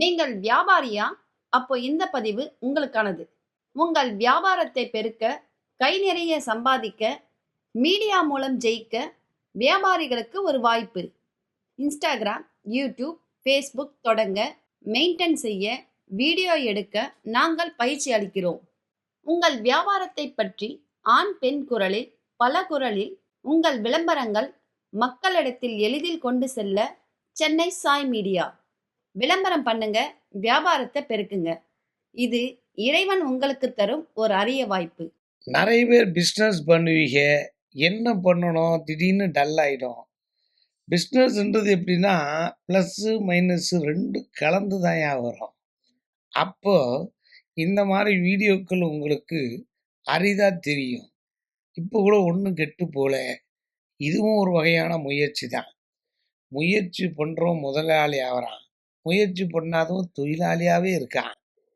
நீங்கள் வியாபாரியா? அப்போ இந்த பதிவு உங்களுக்கானது. உங்கள் வியாபாரத்தை பெருக்க, கை நிறைய சம்பாதிக்க, மீடியா மூலம் ஜெயிக்க வியாபாரிகளுக்கு ஒரு வாய்ப்பு. இன்ஸ்டாகிராம், யூடியூப், ஃபேஸ்புக் தொடங்க, மெயின்டைன் செய்ய, வீடியோ எடுக்க நாங்கள் பயிற்சி அளிக்கிறோம். உங்கள் வியாபாரத்தை பற்றி ஆண் பெண் குரலில், பல குரலில் உங்கள் விளம்பரங்கள் மக்களிடத்தில் எளிதில் கொண்டு செல்ல சென்னை சாய் மீடியா. விளம்பரம் பண்ணுங்க, வியாபாரத்தை பெருக்குங்க. இது இறைவன் உங்களுக்கு தரும் ஒரு அரிய வாய்ப்பு. நிறைய பேர் பிஸ்னஸ் பண்ணுவீங்க, என்ன பண்ணணும் திடீர்னு டல் ஆகிடும். பிஸ்னஸ்ன்றது எப்படின்னா ப்ளஸ்ஸு மைனஸு ரெண்டு கலந்து தான் வரும். அப்போ இந்த மாதிரி வீடியோக்கள் உங்களுக்கு அரிதாக தெரியும். இப்போ கூட ஒன்றும் கெட்டு போல, இதுவும் ஒரு வகையான முயற்சி தான். முயற்சி பண்ணுறோம் முதலாளி ஆகிறான், முயற்சி பண்ணாதவன் தொழிலாளியாகவே இருக்கான்.